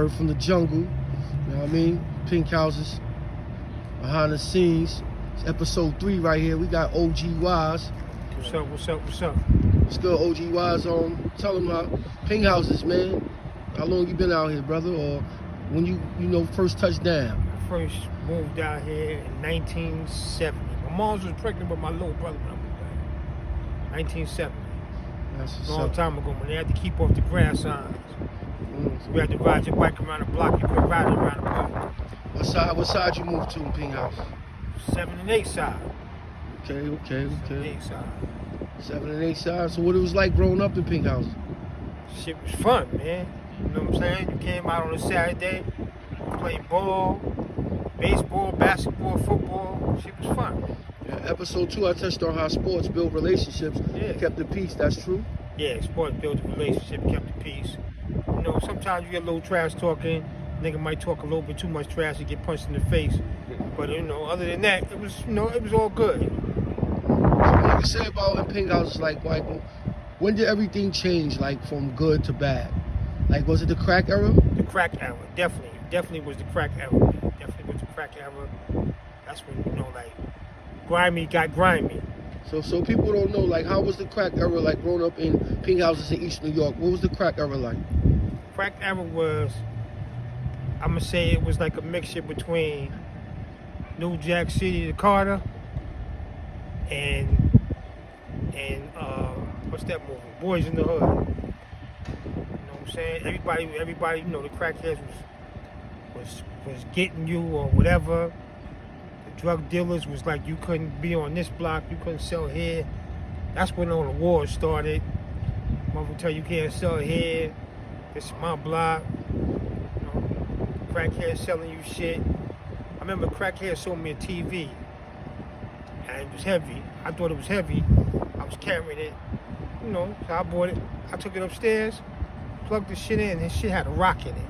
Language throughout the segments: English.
heard from the jungle. You know what I mean? Pink houses, behind the scenes. It's episode 3 right here. We got OG Wise. What's up? What's up? What's up? What's good, OG Wise? Tell them about Pink houses, man. How long you been out here, brother? Or when you first touched down? I first moved out here in 1970. My mom was pregnant with my little brother when I moved out here. 1970. That's A long time ago when they had to keep off the grass signs. So we had to ride your bike around the block. You couldn't ride it around the block. What side you moved to in Pink House? 7 and 8 side. Okay. 7 and 8 side. 7 and 8 side. So what it was like growing up in Pink House? Shit was fun, man. You know what I'm saying? You came out on a Saturday, played ball, baseball, basketball, football. Shit was fun. Yeah, episode 2, I touched on how sports build relationships. Yeah. Kept the peace. That's true. Yeah, sports built a relationship, kept the peace. You know, sometimes you get a little trash talking. Nigga might talk a little bit too much trash and get punched in the face. But other than that, it was all good. So what you can say about in Pink House is like when did everything change, like from good to bad? Like, was it the crack era? The crack era, definitely was the crack era. Man. Definitely was the crack era. That's when like grimy got grimy. So people don't know, like, how was the crack era like growing up in Pink Houses in East New York? What was the crack era like? Crack era was, I'm gonna say it was like a mixture between New Jack City to Carter and what's that movie? Boys in the Hood. You know what I'm saying? Everybody, the crackheads was getting you or whatever. The drug dealers was like, you couldn't be on this block, you couldn't sell here. That's when all the wars started. Mother tell you can't sell here. This is my block. Crackheads selling you shit. I remember crackheads sold me a TV, and it was heavy. I thought it was heavy. I was carrying it, so I bought it. I took it upstairs, plugged the shit in, and this shit had a rock in it.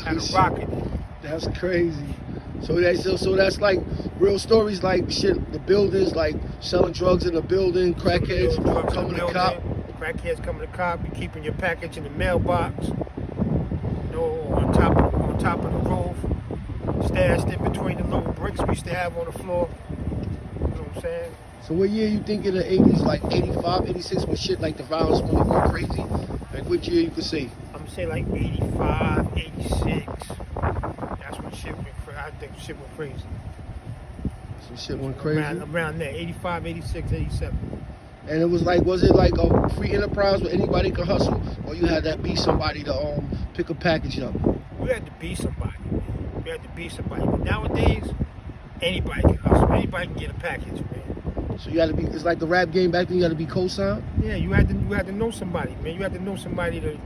Had a rock in it. That's crazy. So that's like real stories, like shit. The buildings, like selling drugs in the building, crackheads coming to cop. Crackheads coming to cop. You keeping your package in the mailbox. On top of the roof, stashed in between the little bricks we used to have on the floor. You know what I'm saying? So what year you think in the 80s, like 85, 86, when shit like the violence really went crazy? Like what year you could say? I'm gonna say like 85, 86. That's when shit went crazy. I think shit went crazy. Some shit went crazy? Around there, 85, 86, 87. And it was it like a free enterprise where anybody could hustle? Or you had to be somebody to pick a package up? We had to be somebody. But nowadays, anybody can hustle. Anybody can get a package, man. So you had to be, it's like the rap game back then, you had to be co-signed? Yeah, you had to know somebody, man. You had to know somebody to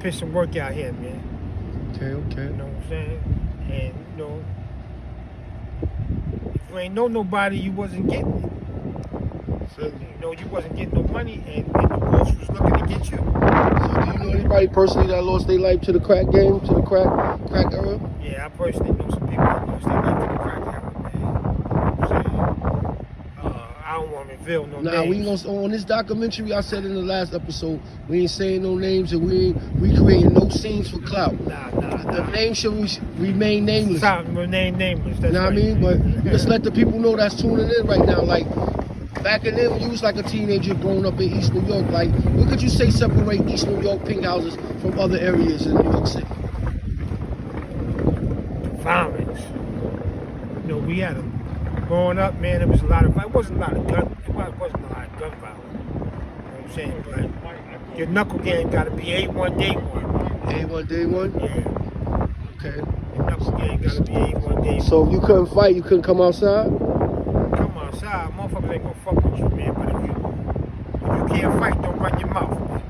put some work out here, man. Okay. You know what I'm saying? And, if you ain't know nobody, you wasn't getting it. You wasn't getting no money, and the boss was looking to get you. So do you know anybody personally that lost their life to the crack game, to the crack era? Yeah, I personally know some people that lost their life to the crack era, man. You know what I'm saying? I don't want to reveal no names. Nah, we ain't gonna, on this documentary, I said in the last episode, we ain't saying no names and we ain't recreating no scenes for clout. Nah. The name should remain nameless. Remain nameless. That's you know what I mean? But just let the people know that's tuning in right now. Like, back in then, when you was like a teenager growing up in East New York, like, what could you say separate East New York Pink Houses from other areas in New York City? Violence. We had growing up, man, it wasn't a lot of gun violence. You know what I'm saying? But your knuckle game gotta be A1 day one. A1 day one? Yeah. Okay. Your knuckle game gotta be A1 day one. So if you couldn't fight, you couldn't come outside? Come outside, motherfuckers ain't gonna fuck with you, man. But if you can't fight, don't run your mouth, man.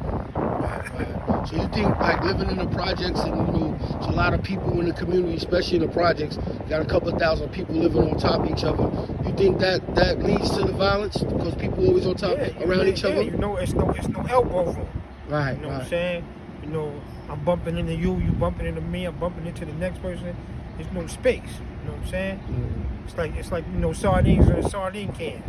So you think, like, living in the projects and, there's a lot of people in the community, especially in the projects, got a couple of thousand people living on top of each other. You think that leads to the violence because people always on top around each other? Yeah, it's no elbow room. Right, You know what I'm saying? I'm bumping into you bumping into me, I'm bumping into the next person. There's no space. You know what I'm saying? Mm-hmm. It's like sardines in a sardine can.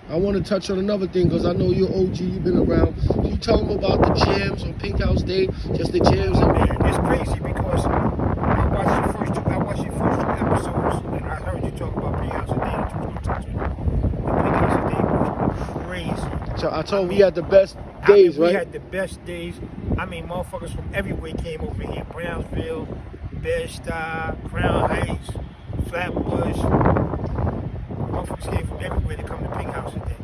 I want to touch on another thing because I know you're OG, you've been around. Do you tell them about the jams on Pink House Day? Just the jams and Man, it's crazy because I watched your first two episodes, and I heard you talk about Pink House Day and you was touching. The Pink House Day was crazy. so I told we had the best days, we right? had the best days. I mean, motherfuckers from everywhere came over here. Brownsville, Bed-Stuy, Crown Heights, Flatbush. Motherfuckers came from everywhere to come to Pink House Day.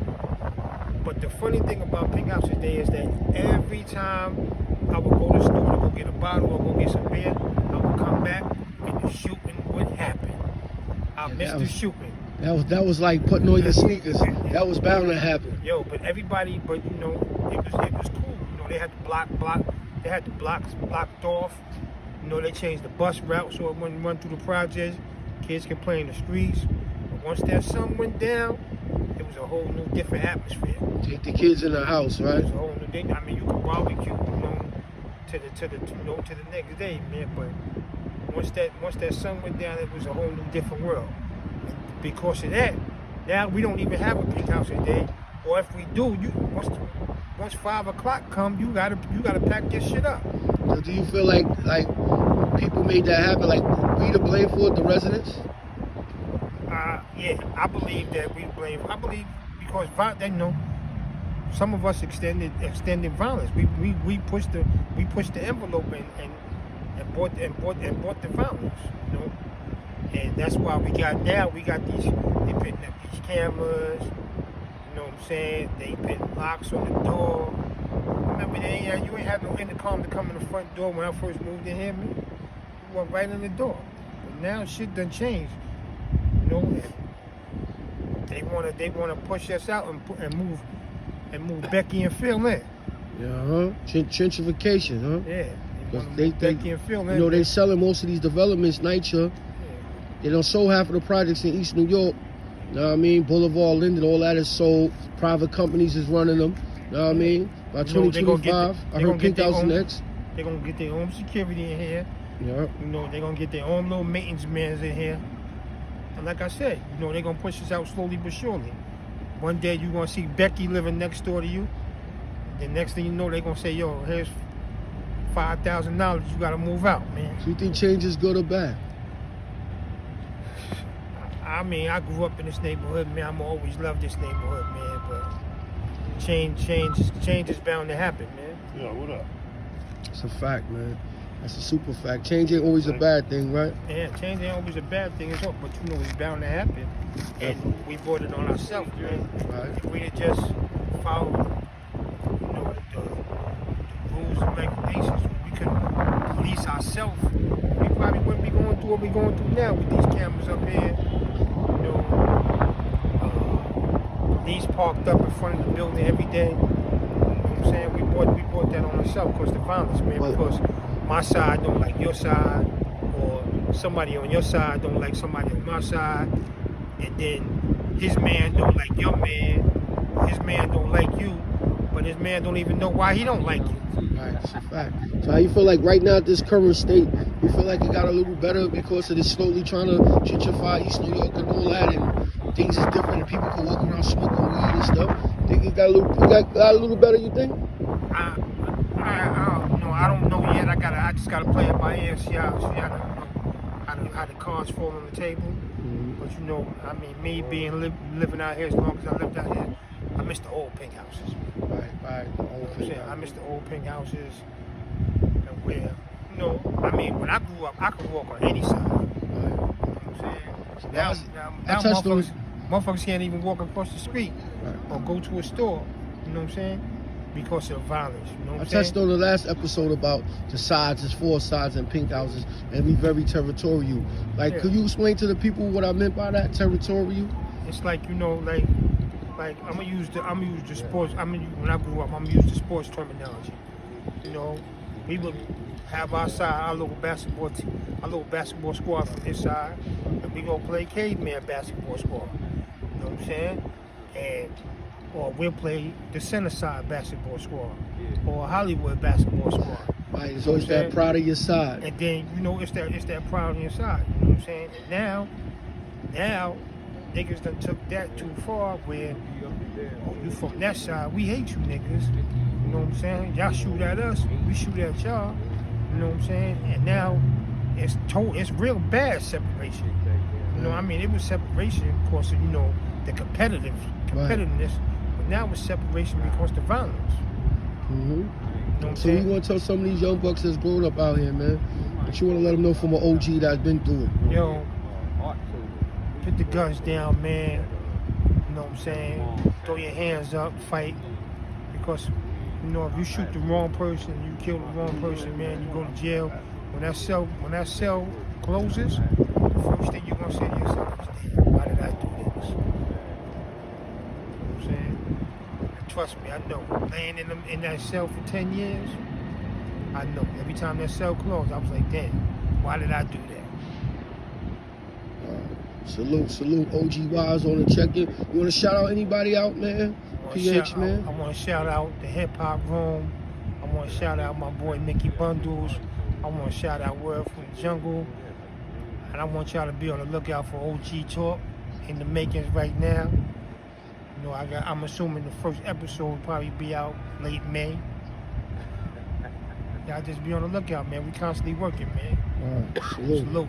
But the funny thing about Pink House Day is that every time I would go to the store to go get a bottle or go get some beer, I would come back and the shooting would happen. I missed the shooting. That was like putting on your sneakers. That was bound to happen. Yo, but everybody, you know, it was cool. You know, they had the blocks blocked off. You know, they changed the bus route so it wouldn't run through the projects. Kids could play in the streets. But once that sun went down, it was a whole new different atmosphere. Take the kids in the house, right? It was a whole new thing. I mean, you could barbecue, you know, to the next day, man. But once that sun went down, it was a whole new different world. And because of that, now we don't even have a Pink House Day. Or if we do, once 5 o'clock come, you gotta pack this shit up. So do you feel like people made that happen? Like we to blame for it, the residents? Yeah, I believe that we blame. I believe because you know, some of us extended violence. We pushed the envelope and bought the violence. You know, and that's why we got these. They putting up these cameras. You know what I'm saying? They put locks on the door. Remember, you ain't have no intercom to come in the front door when I first moved in here, man. You walked right in the door. But now shit done changed. You know, they wanna push us out and move Becky and Phil in. Yeah, gentrification, huh? Yeah. They Becky and Phil in. You know, they selling most of these developments NYCHA. Yeah. They don't sold half of the projects in East New York. Know what I mean? Boulevard, Linden, all that is sold. Private companies is running them. Know what I mean? By 2025, I heard Pink House next. They're gonna get their own security in here. Yeah. You know, they're gonna get their own little maintenance mans in here. And like I said, you know, they're gonna push us out slowly but surely. One day you're gonna see Becky living next door to you. The next thing you know, they're gonna say, yo, here's $5,000, you gotta move out, man. So you think change is good or bad? I mean, I grew up in this neighborhood, man. I'm always loved this neighborhood, man. But change is bound to happen, man. Yeah, what up? It's a fact, man. That's a super fact. Change ain't always a bad thing, right? Yeah, change ain't always a bad thing as well, but you know it's bound to happen. And we brought it on ourselves, man. Right. If we had just followed, you know, the rules and regulations, we could police ourselves, we probably wouldn't be going through what we're going through now with these cameras up here. You know, these parked up in front of the building every day. You know what I'm saying? We brought that on ourselves because the violence, man. Well, because my side don't like your side, or somebody on your side don't like somebody on my side, and then his man don't like your man, his man don't like you, but his man don't even know why he don't like you. Right, it's a fact. So how you feel like right now at this current state, you feel like it got a little better because of this slowly trying to gentrify East New York and all that, and things is different and people can walk around smoking weed and stuff? Think it got a little better, you think? I don't know yet. I just gotta play it by ear, see how the cards fall on the table. Mm-hmm. But you know, I mean, me being living out here as long as I lived out here, I miss the old pink houses. Right. The old pink I miss the old pink houses, and where, you know, I mean, when I grew up, I could walk on any side. Right. You know what I'm saying? Now motherfuckers can't even walk across the street or go to a store. You know what I'm saying? Because of violence. You know what I'm saying? I touched on the last episode about the sides, there's 4 sides in pink houses, and we very territorial. Like, could you explain to the people what I meant by that, territorial? It's like, you know, like I'm gonna use the sports. When I grew up, I'm gonna use the sports terminology. You know, we would have our side, our little basketball squad from this side, and we go play caveman basketball squad. You know what I'm saying? Or we'll play the center side basketball squad, or Hollywood basketball squad. Right, so it's that pride of your side. And then, you know, it's that pride on your side. You know what I'm saying? And now, niggas done took that too far where, oh, you from that side, we hate you niggas. You know what I'm saying? Y'all shoot at us, we shoot at y'all. You know what I'm saying? And now it's real bad separation. You know, I mean, it was separation, of course, you know, the competitiveness, but now it's separation because of the violence. Mm-hmm. You know what I'm So saying? you want to tell some of these young bucks that's growing up out here, man, but you want to let them know from an OG that's been through it. Yo, put the guns down, man. You know what I'm saying? Throw your hands up, fight. Because, you know, if you shoot the wrong person, you kill the wrong person, man, you go to jail. When that cell closes, the first thing you're gonna say to yourself is, damn, why did I do this? You know what I'm saying? And trust me, I know. Laying in that cell for 10 years, I know. Every time that cell closed, I was like, damn, why did I do that? Salute, OG Wise on the check-in. You want to shout out anybody out, man? PH, man. I want to shout out the Hip Hop Room. I want to shout out my boy Mickey Bundles. I want to shout out Word from the Jungle. And I want y'all to be on the lookout for OG Talk in the makings right now. You know, I'm assuming the first episode will probably be out late May. Y'all just be on the lookout, man. We constantly working, man. All right, salute. Salute.